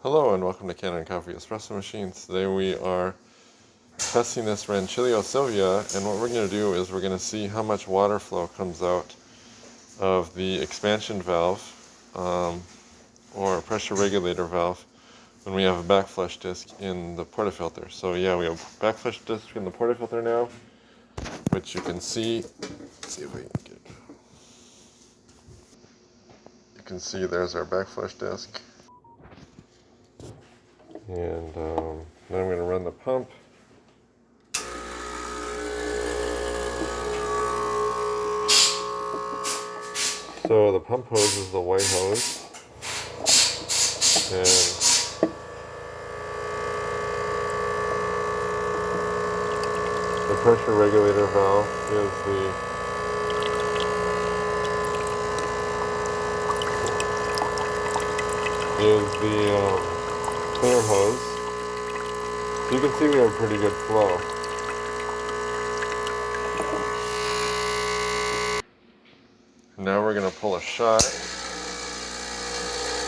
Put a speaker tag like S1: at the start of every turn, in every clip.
S1: Hello and welcome to Kanen Coffee Espresso Machines. Today we are testing this Rancilio Silvia, and what we're going to do is we're going to see how much water flow comes out of the expansion valve or pressure regulator valve when we have a backflush disc in the portafilter. So yeah, we have backflush disc in the portafilter now, which you can see. Let's see if we can get. You can see there's our backflush disc. And then I'm going to run the pump. So the pump hose is the white hose, and the pressure regulator valve is the clear hose. So you can see we have pretty good flow. Now we're going to pull a shot,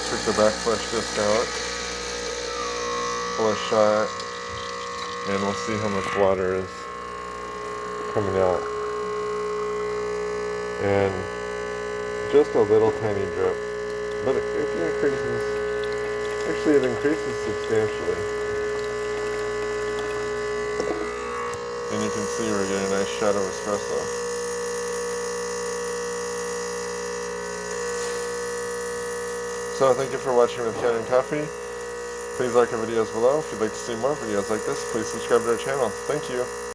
S1: take the backflush disc out, pull a shot, and we'll see how much water is coming out. And just a little tiny drip, but it increases, actually it increases substantially. And you can see we're getting a nice shot of espresso. So thank you for watching with Kanen Coffee. Please like our videos below. If you'd like to see more videos like this, please subscribe to our channel. Thank you.